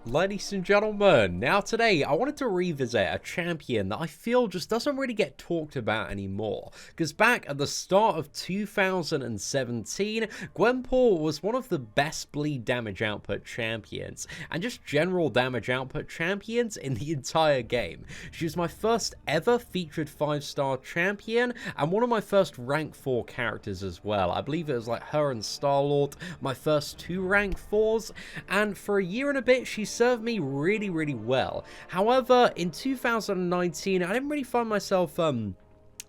Ladies and gentlemen, now today I wanted to revisit a champion that I feel just doesn't really get talked about anymore. Because back at the start of 2017, Gwenpool was one of the best bleed damage output champions, and just general damage output champions in the entire game. She was my first ever featured 5-star champion, and one of my first rank 4 characters as well. I believe it was like her and Star-Lord, my first 2 rank 4s, and for a year and a bit she served me really well. However, in 2019, I didn't really find myself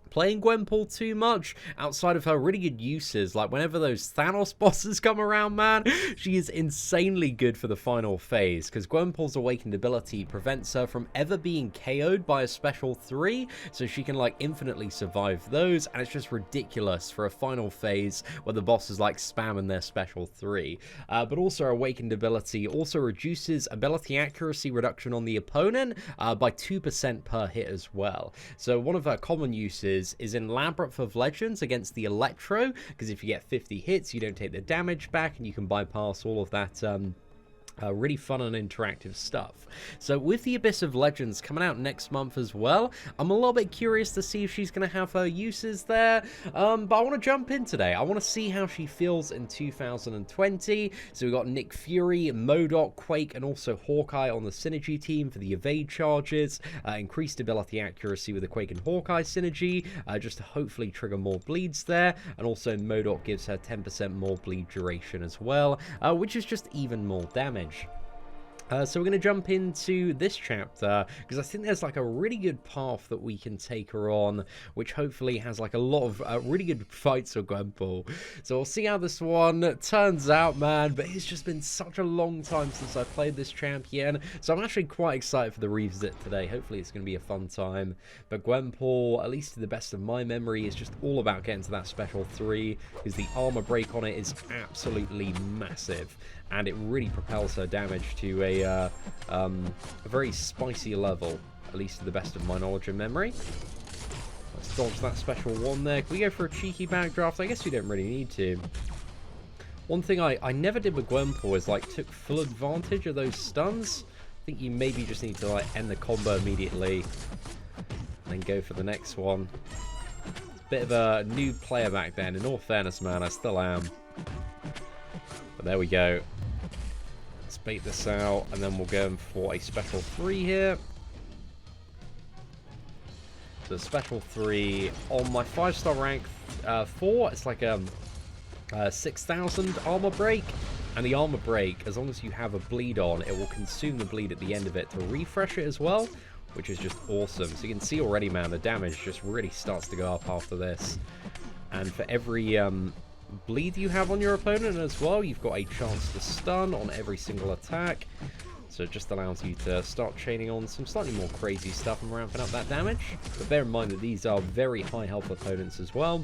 playing Gwenpool too much outside of her really good uses. Like whenever those Thanos bosses come around, man, she is insanely good for the final phase, because Gwenpool's awakened ability prevents her from ever being KO'd by a special 3, so she can like infinitely survive those, and it's just ridiculous for a final phase where the boss is like spamming their special 3. But also her awakened ability also reduces ability accuracy reduction on the opponent by 2% per hit as well. So one of her common uses is in Labyrinth of Legends against the Electro, because if you get 50 hits, you don't take the damage back, and you can bypass all of that really fun and interactive stuff. So with the Abyss of Legends coming out next month as well, I'm a little bit curious to see if she's going to have her uses there, but I want to jump in today. I want to see how she feels in 2020. So we've got Nick Fury, MODOK, Quake, and also Hawkeye on the synergy team for the evade charges, increased ability accuracy with the Quake and Hawkeye synergy, just to hopefully trigger more bleeds there, and also MODOK gives her 10% more bleed duration as well, which is just even more damage. So we're going to jump into this chapter, because I think there's like a really good path that we can take her on, which hopefully has like a lot of really good fights with Gwenpool. So we'll see how this one turns out, man, but it's just been such a long time since I played this champion, so I'm actually quite excited for the revisit today. Hopefully it's going to be a fun time. But Gwenpool, at least to the best of my memory, is just all about getting to that special 3, because the armor break on it is absolutely massive, and it really propels her damage to a very spicy level, at least to the best of my knowledge and memory. Let's dodge that special 1 there. Can we go for a cheeky backdraft? I guess we don't really need to. One thing I never did with Gwenpool is like took full advantage of those stuns. I think you maybe just need to like end the combo immediately and then go for the next one. It's a bit of a new player back then. In all fairness, man, I still am. But there we go. Let's bait this out, and then we'll go for a special 3 here. So special 3 on my 5-star rank 4. It's like a 6,000 armor break, and the armor break, as long as you have a bleed on, it will consume the bleed at the end of it to refresh it as well, which is just awesome. So you can see already, man, the damage just really starts to go up after this. And for every bleed you have on your opponent as well, you've got a chance to stun on every single attack, so it just allows you to start chaining on some slightly more crazy stuff and ramping up that damage. But bear in mind that these are very high health opponents as well,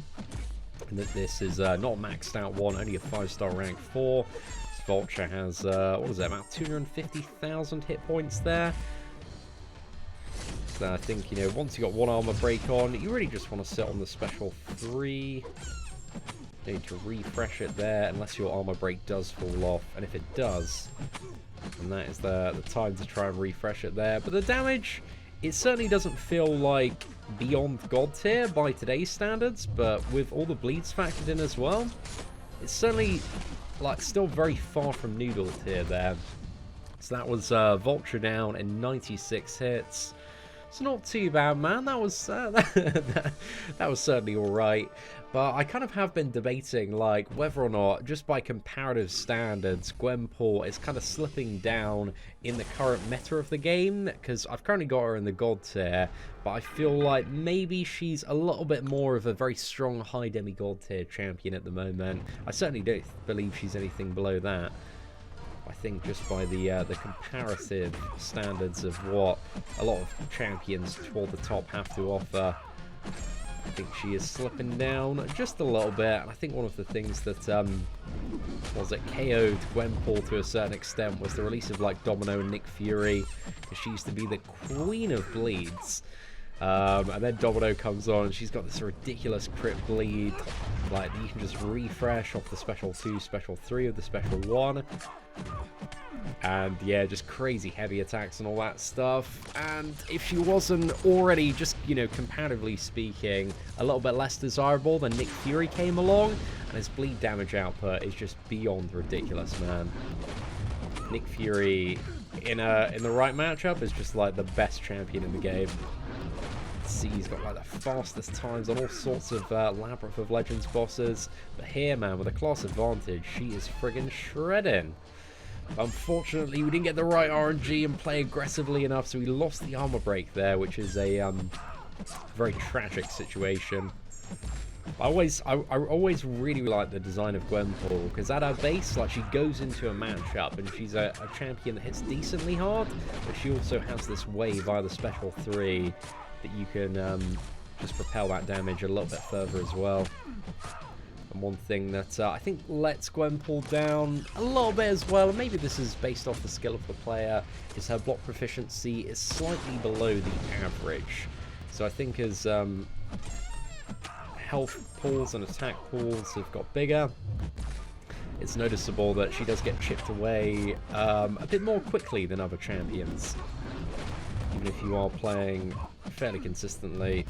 and that this is not a maxed out one, only a 5-star rank 4. This Vulture has what is it, about 250,000 hit points there. So I think, you know, once you got 1 armor break on, you really just want to sit on the special 3. Need to refresh it there, unless your armor break does fall off, and if it does, then that is the time to try and refresh it there. But the damage, it certainly doesn't feel like beyond god tier by today's standards, but with all the bleeds factored in as well, it's certainly like still very far from noodle tier there. So that was Vulture down in 96 hits. It's not too bad, man. That was that was certainly all right. But I kind of have been debating, like, whether or not, just by comparative standards, Gwenpool is kind of slipping down in the current meta of the game, because I've currently got her in the god tier, but I feel like maybe she's a little bit more of a very strong high demigod tier champion at the moment. I certainly don't believe she's anything below that. I think just by the comparative standards of what a lot of champions toward the top have to offer, I think she is slipping down just a little bit. And I think one of the things that was it KO'd Gwenpool to a certain extent was the release of like Domino and Nick Fury, because she used to be the queen of bleeds. And then Domino comes on, and she's got this ridiculous crit bleed. Like, you can just refresh off the special 2, special 3 of the special 1. And yeah, just crazy heavy attacks and all that stuff. And if she wasn't already, just, you know, comparatively speaking, a little bit less desirable, then Nick Fury came along, and his bleed damage output is just beyond ridiculous, man. Nick Fury in the right matchup is just like the best champion in the game. See, he's got like the fastest times on all sorts of Labyrinth of Legends bosses, but here, man, with a class advantage, she is friggin' shredding. Unfortunately, we didn't get the right RNG and play aggressively enough, so we lost the armor break there, which is a very tragic situation. I always really like the design of Gwenpool, because at her base, like, she goes into a matchup and she's a champion that hits decently hard, but she also has this wave via the special 3 that you can just propel that damage a little bit further as well. And one thing that I think lets Gwenpool down a little bit as well, and maybe this is based off the skill of the player, is her block proficiency is slightly below the average. So I think as health pools and attack pools have got bigger, it's noticeable that she does get chipped away a bit more quickly than other champions. Even if you are playing fairly consistently.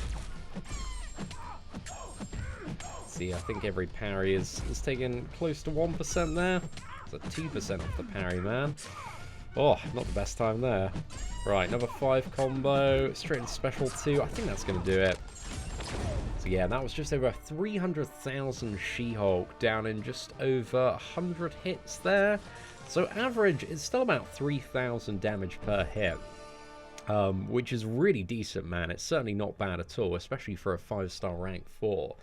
See, I think every parry is taking close to 1% there. It's at 2% off the parry, man. Oh, not the best time there. Right, another 5 combo, straight into special 2. I think that's going to do it. So yeah, that was just over 300,000 She-Hulk, down in just over 100 hits there. So average is still about 3,000 damage per hit. Which is really decent, man. It's certainly not bad at all, especially for a 5-star rank 4.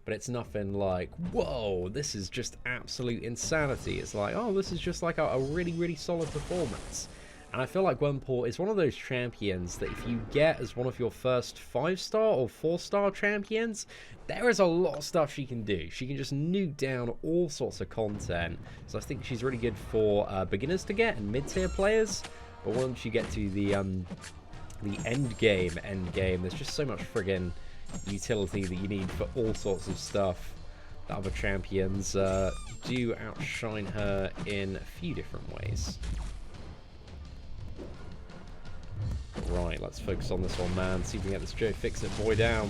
But it's nothing like, whoa, this is just absolute insanity. It's like, oh, this is just like a really, really solid performance. And I feel like Gwenpool is one of those champions that if you get as one of your first 5-star or 4-star champions, there is a lot of stuff she can do. She can just nuke down all sorts of content. So I think she's really good for beginners to get and mid-tier players. But once you get to the end game, there's just so much friggin' utility that you need for all sorts of stuff. The other champions do outshine her in a few different ways. Right, let's focus on this one, man. See if we can get this Joe Fixit boy down.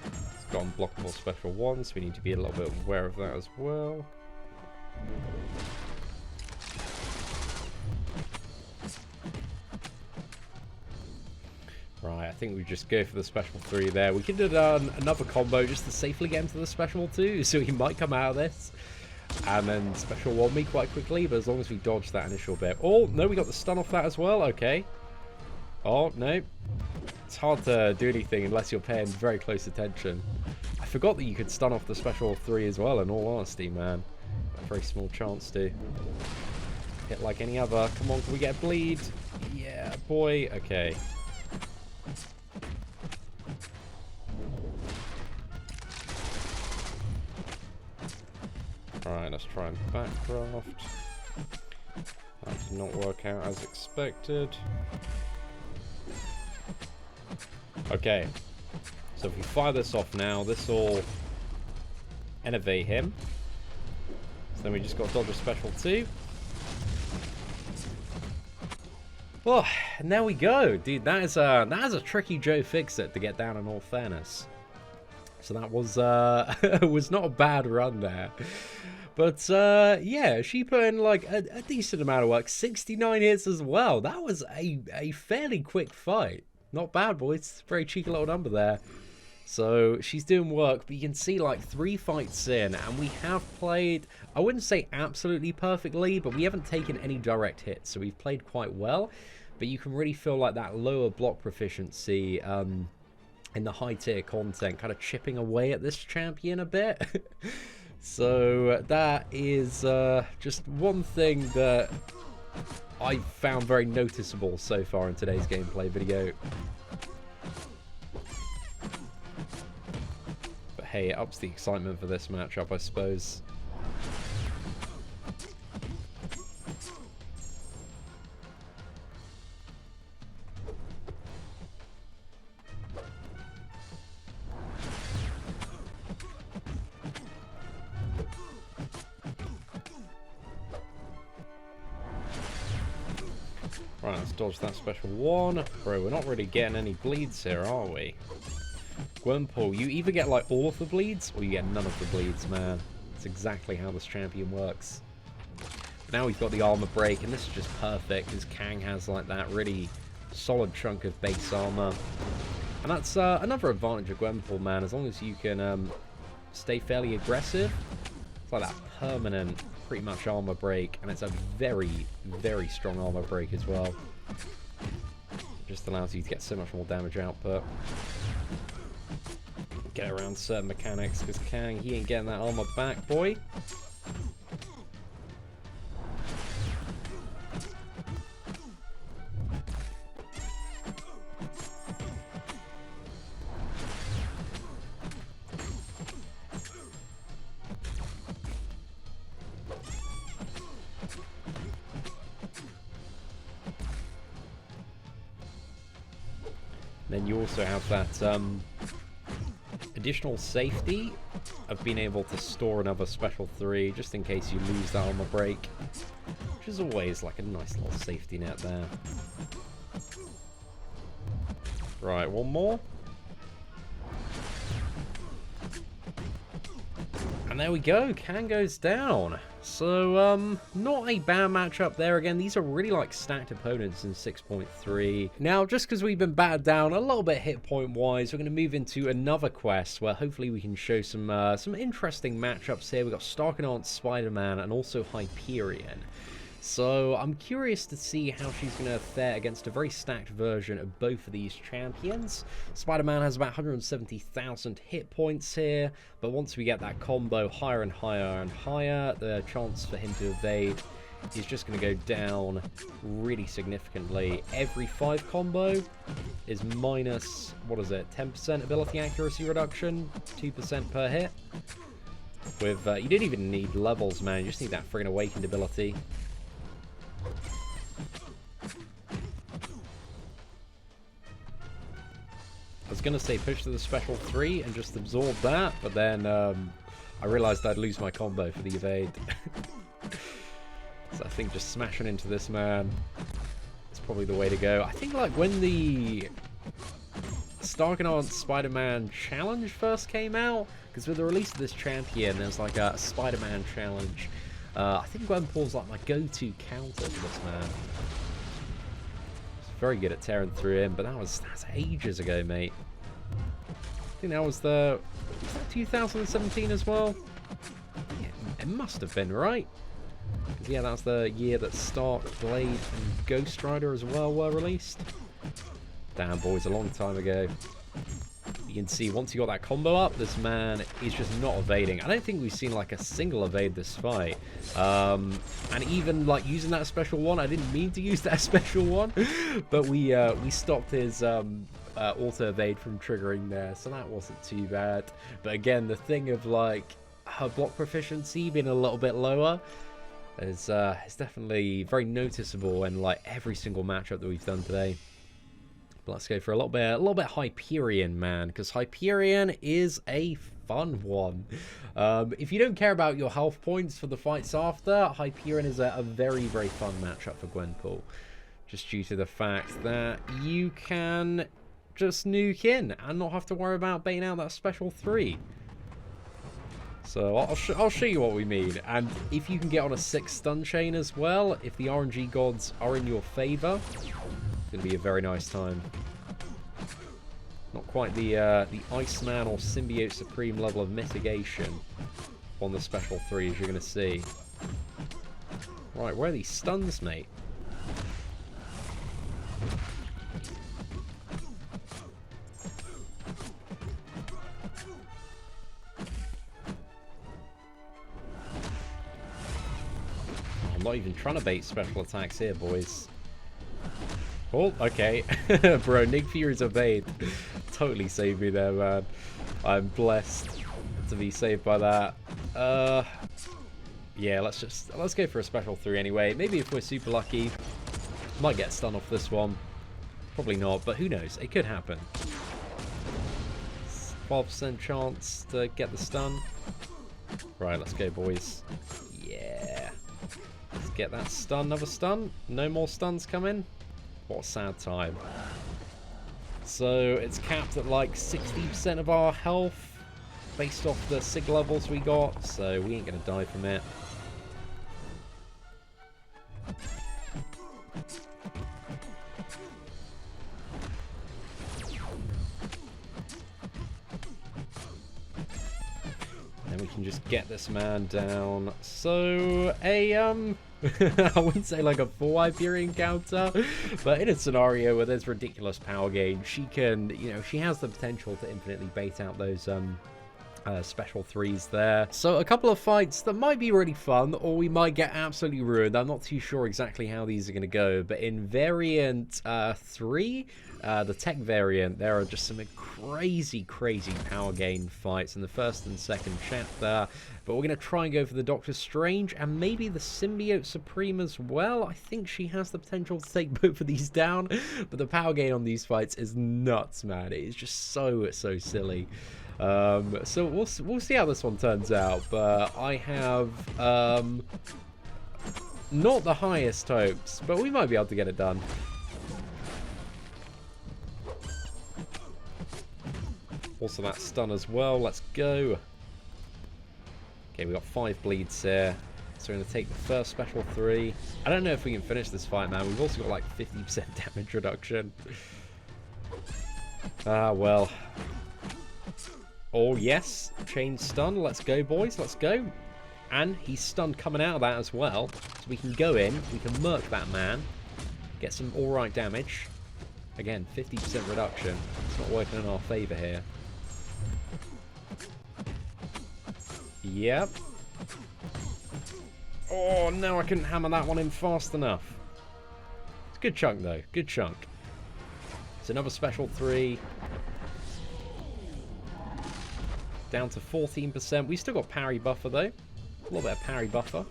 It's got unblockable special 1, so we need to be a little bit aware of that as well. Right, I think we just go for the special 3 there. We could have done another combo just to safely get into the special 2, so he might come out of this. And then special 1 me quite quickly, but as long as we dodge that initial bit. Oh, no, we got the stun off that as well. Okay. Oh, no. It's hard to do anything unless you're paying very close attention. I forgot that you could stun off the special 3 as well, in all honesty, man. A very small chance to hit like any other. Come on, can we get a bleed? Yeah, boy. Okay. Alright, let's try and backdraft. That did not work out as expected. Okay. So if we fire this off now, this will innovate him. So then we just got to dodge a special 2. Oh, and there we go. Dude, that is a tricky Joe Fixit to get down, in all fairness. So that was was not a bad run there. But yeah, she put in like a decent amount of work. 69 hits as well. That was a fairly quick fight. Not bad, boys. Very cheeky little number there. So she's doing work, but you can see like 3 fights in, and we have played, I wouldn't say absolutely perfectly, but we haven't taken any direct hits, so we've played quite well. But you can really feel like that lower block proficiency in the high tier content kind of chipping away at this champion a bit. So that is just one thing that I found very noticeable so far in today's gameplay video. But hey, it ups the excitement for this matchup, I suppose. Right, let's dodge that special one. Bro, we're not really getting any bleeds here, are we? Gwenpool, you either get like all of the bleeds or you get none of the bleeds, man. That's exactly how this champion works. But now we've got the armor break, and this is just perfect because Kang has like that really solid chunk of base armor. And that's another advantage of Gwenpool, man. As long as you can stay fairly aggressive, it's like that permanent, pretty much armor break, and it's a very, very strong armor break as well. It just allows you to get so much more damage output. Get around certain mechanics, because Kang, he ain't getting that armor back, boy. Then you also have that additional safety of being able to store another special 3 just in case you lose that armor break, which is always like a nice little safety net there. Right, one more. And there we go, Kang goes down. So, not a bad matchup there. Again, these are really like stacked opponents in 6.3. Now, just because we've been battered down a little bit hit point wise, we're going to move into another quest where hopefully we can show some interesting matchups here. We've got Seatin Spider-Man and also Hyperion. So I'm curious to see how she's going to fare against a very stacked version of both of these champions. Spider-Man has about 170,000 hit points here, but once we get that combo higher and higher and higher, the chance for him to evade is just going to go down really significantly. Every 5 combo is minus, what is it, 10% ability accuracy reduction, 2% per hit. With you didn't even need levels, man, you just need that friggin' awakened ability. I was going to say push to the special 3 and just absorb that, but then I realised I'd lose my combo for the evade. So I think just smashing into this man is probably the way to go. I think like when the Seatin Spider-Man challenge first came out, because with the release of this champion there's like a Spider-Man challenge. I think Gwenpool's like my go-to counter for this man. He's very good at tearing through him, but that's ages ago, mate. I think that was was that 2017 as well? Yeah, it must have been, right? Because yeah, that's the year that Stark, Blade, and Ghost Rider as well were released. Damn, boys, a long time ago. You can see once you got that combo up, this man is just not evading. I don't think we've seen like a single evade this fight. And even like using that special one, I didn't mean to use that special one, but we stopped his auto evade from triggering there, so that wasn't too bad. But again, the thing of like her block proficiency being a little bit lower is definitely very noticeable in like every single matchup that we've done today. Let's go for a little bit Hyperion, man, because Hyperion is a fun one. If you don't care about your health points for the fights after, Hyperion is a very, very fun matchup for Gwenpool, just due to the fact that you can just nuke in and not have to worry about baiting out that special 3. So I'll show you what we mean. And if you can get on a 6 stun chain as well, if the RNG gods are in your favor, going to be a very nice time. Not quite the Iceman or Symbiote Supreme level of mitigation on the special 3, as you're going to see. Right, where are these stuns, mate? I'm not even trying to bait special attacks here, boys. Oh, okay. Bro, Nick Fury's evade totally saved me there, man. I'm blessed to be saved by that. Yeah, let's go for a special 3 anyway. Maybe if we're super lucky, might get stun off this one. Probably not, but who knows? It could happen. 12% chance to get the stun. Right, let's go, boys. Yeah. Let's get that stun. Another stun. No more stuns coming. What a sad time. So it's capped at like 60% of our health based off the sig levels we got, so we ain't gonna die from it. And we can just get this man down. So I wouldn't say like a full Hyperion counter, but in a scenario where there's ridiculous power gain, she can, you know, she has the potential to infinitely bait out those special threes there. So a couple of fights that might be really fun, or we might get absolutely ruined. I'm not too sure exactly how these are going to go, but in variant 3, the tech variant, there are just some crazy power gain fights in the first and second chapter. But we're going to try and go for the Doctor Strange and maybe the Symbiote Supreme as well. I think she has the potential to take both of these down, but the power gain on these fights is nuts, man. It is just so silly. So we'll see how this one turns out, but I have not the highest hopes, but we might be able to get it done. Also that stun as well. Let's go. Okay, we got 5 bleeds here. So we're going to take the first special 3. I don't know if we can finish this fight, man. We've also got like 50% damage reduction. Ah, well. Oh, yes. Chain stun. Let's go, boys. Let's go. And he's stunned coming out of that as well. So we can go in. We can murk that man. Get some alright damage. Again, 50% reduction. It's not working in our favour here. Yep. Oh, no, I couldn't hammer that one in fast enough. It's a good chunk, though. Good chunk. It's another special 3. Down to 14%. We still got parry buffer, though. A little bit of parry buffer.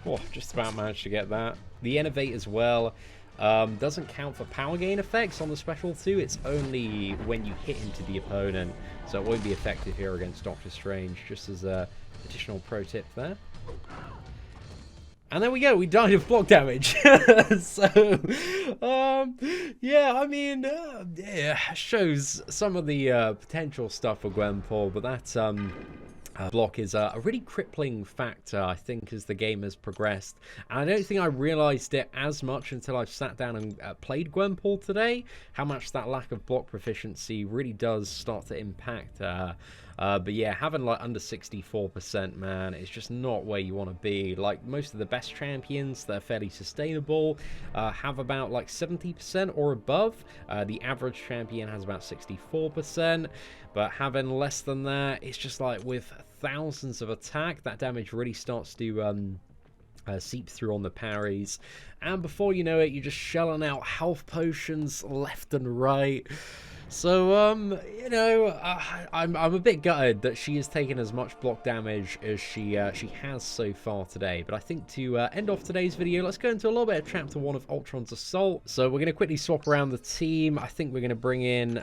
Oh, just about managed to get that. The Innovate as well doesn't count for power gain effects on the special 2. It's only when you hit into the opponent, so it won't be effective here against Doctor Strange, just as a additional pro tip there. And there we go, we died of block damage. So, yeah, I mean, yeah, shows some of the potential stuff for Gwenpool, but that block is a really crippling factor, I think, as the game has progressed. And I don't think I realised it as much until I've sat down and played Gwenpool today, how much that lack of block proficiency really does start to impact but yeah, having like under 64%, man, it's just not where you want to be. Like most of the best champions, they're fairly sustainable, have about like 70% or above. The average champion has about 64%, but having less than that, it's just like with thousands of attack, that damage really starts to seep through on the parries, and before you know it, you're just shelling out health potions left and right. So, you know, I'm a bit gutted that she has taken as much block damage as she has so far today. But I think to end off today's video, let's go into a little bit of Chapter 1 of Ultron's Assault. So we're going to quickly swap around the team. I think we're going to bring in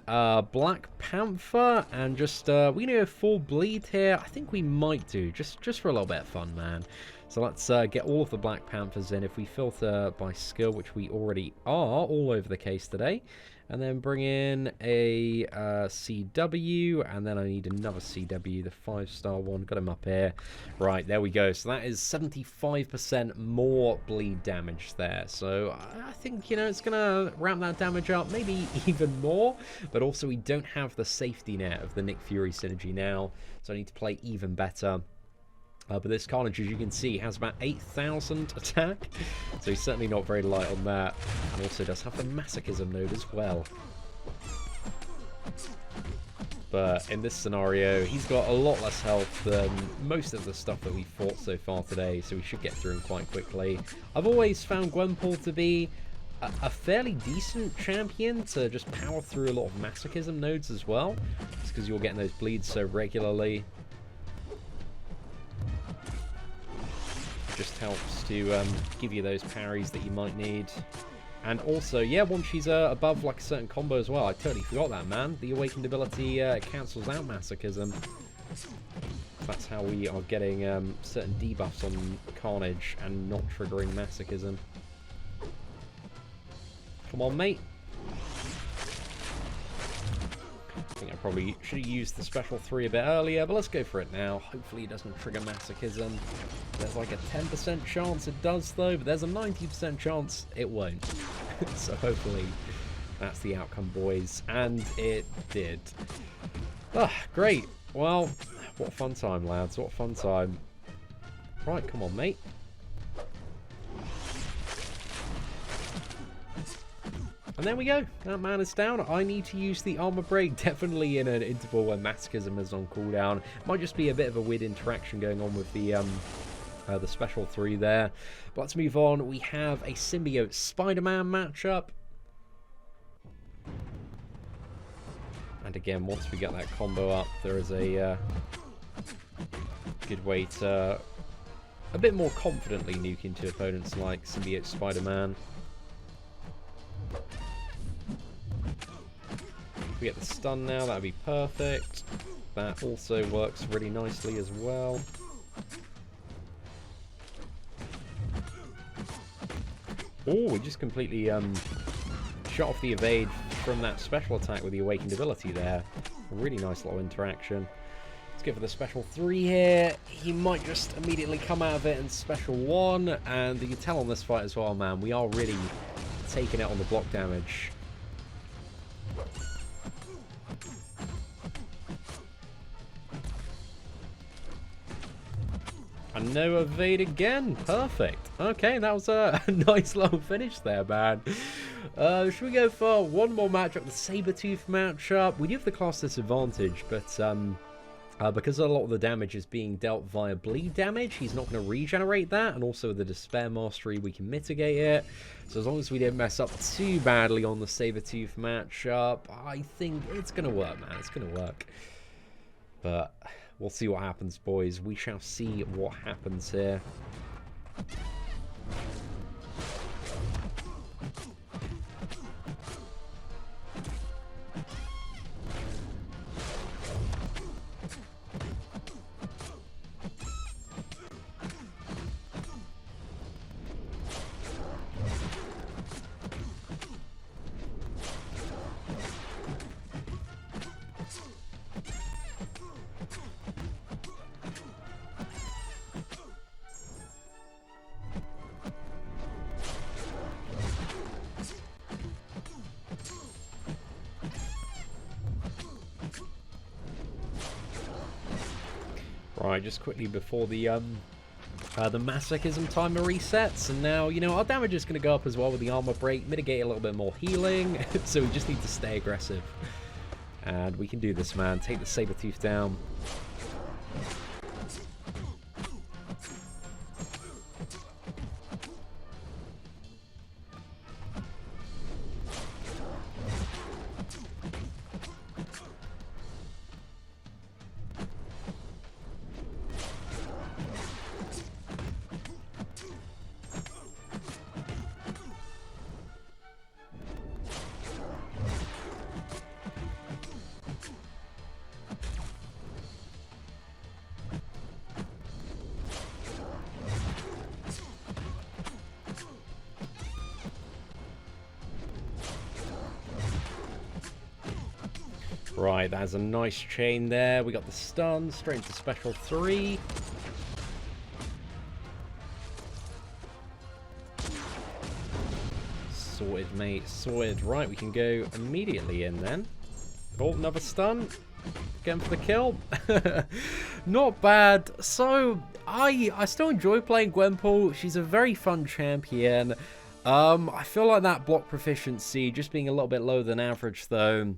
Black Panther and just, we're going to go full bleed here. I think we might do, just for a little bit of fun, man. So let's get all of the Black Panthers in. If we filter by skill, which we already are all over the case today. And then bring in a CW, and then I need another CW, the 5-star one. Got him up here. Right, there we go. So that is 75% more bleed damage there. So I think, you know, it's going to ramp that damage up, maybe even more. But also we don't have the safety net of the Nick Fury synergy now, so I need to play even better. But this Carnage, as you can see, has about 8,000 attack, so he's certainly not very light on that. And also does have the masochism node as well. But in this scenario, he's got a lot less health than most of the stuff that we fought so far today, so we should get through him quite quickly. I've always found Gwenpool to be a fairly decent champion to just power through a lot of masochism nodes as well, just because you're getting those bleeds so regularly. Just helps to give you those parries that you might need. And also, yeah, once she's above like a certain combo as well, I totally forgot that, man. The awakened ability cancels out masochism. That's how we are getting certain debuffs on Carnage and not triggering masochism. Come on, mate. I think I probably should have used the special 3 a bit earlier, but let's go for it now. Hopefully it doesn't trigger masochism. There's like a 10% chance it does though, but there's a 90% chance it won't. So hopefully that's the outcome, boys. And it did. Ah, great. Well, what a fun time, lads. What a fun time. Right, come on, mate. And there we go. That man is down. I need to use the armor break. Definitely in an interval where masochism is on cooldown. Might just be a bit of a weird interaction going on with the special 3 there. But let's move on. We have a Symbiote Spider-Man matchup. And again, once we get that combo up, there is a good way to a bit more confidently nuke into opponents like Symbiote Spider-Man. If we get the stun now, that would be perfect. That also works really nicely as well. Oh, we just completely shot off the evade from that special attack with the awakened ability there. A really nice little interaction. Let's go for the special 3 here. He might just immediately come out of it in special 1. And you can tell on this fight as well, man, we are really taking it on the block damage. And no evade again. Perfect. Okay, that was a nice little finish there, man. Should we go for one more matchup, the Sabretooth matchup? We do have the class disadvantage, but because a lot of the damage is being dealt via bleed damage, he's not going to regenerate that, and also with the Despair Mastery, we can mitigate it. So as long as we don't mess up too badly on the Sabretooth matchup, I think it's going to work, man. It's going to work. But we'll see what happens, boys. We shall see what happens here. Right, just quickly before the masochism timer resets, and now, you know, our damage is going to go up as well with the armor break, mitigate a little bit more healing, so we just need to stay aggressive. And we can do this, man. Take the Sabretooth down. Right, that's a nice chain there. We got the stun, straight into special 3. Sorted, mate, sorted. Right, we can go immediately in then. Oh, another stun. Going for the kill. Not bad. So, I still enjoy playing Gwenpool. She's a very fun champion. I feel like that block proficiency, just being a little bit lower than average though,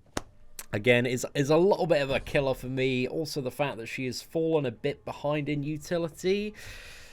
again, is a little bit of a killer for me. Also, the fact that she has fallen a bit behind in utility.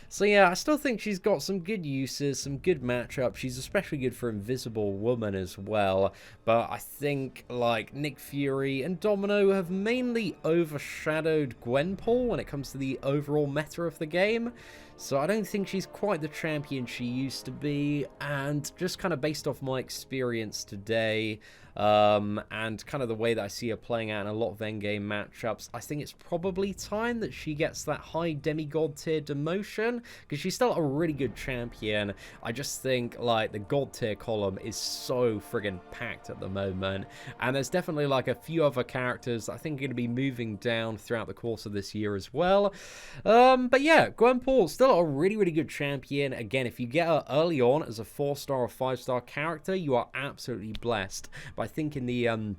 So yeah, I still think she's got some good uses, some good matchups. She's especially good for Invisible Woman as well. But I think, like, Nick Fury and Domino have mainly overshadowed Gwenpool when it comes to the overall meta of the game. So I don't think she's quite the champion she used to be, and just kind of based off my experience today, and kind of the way that I see her playing out in a lot of endgame matchups, I think it's probably time that she gets that high demigod tier demotion, because she's still a really good champion. I just think, like, the god tier column is so friggin' packed at the moment, and there's definitely, like, a few other characters that I think are going to be moving down throughout the course of this year as well. But yeah, Gwenpool, still a really, really good champion. Again, if you get her early on as a 4-star or 5-star character, you are absolutely blessed. But I think in the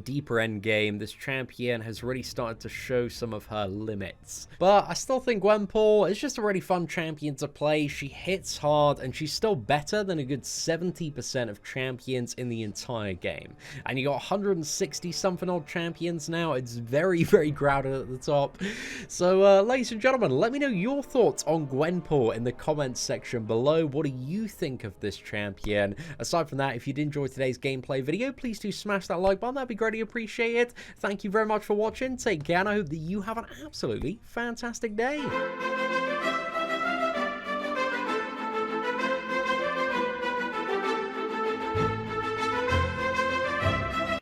deeper end game, this champion has really started to show some of her limits. But I still think Gwenpool is just a really fun champion to play. She hits hard, and she's still better than a good 70% of champions in the entire game. And you got 160 something odd champions now. It's very, very crowded at the top. So, ladies and gentlemen, let me know your thoughts on Gwenpool in the comments section below. What do you think of this champion? Aside from that, if you did enjoy today's gameplay video, please do smash that like button. That'd be greatly appreciated. Thank you very much for watching. Take care, and I hope that you have an absolutely fantastic day.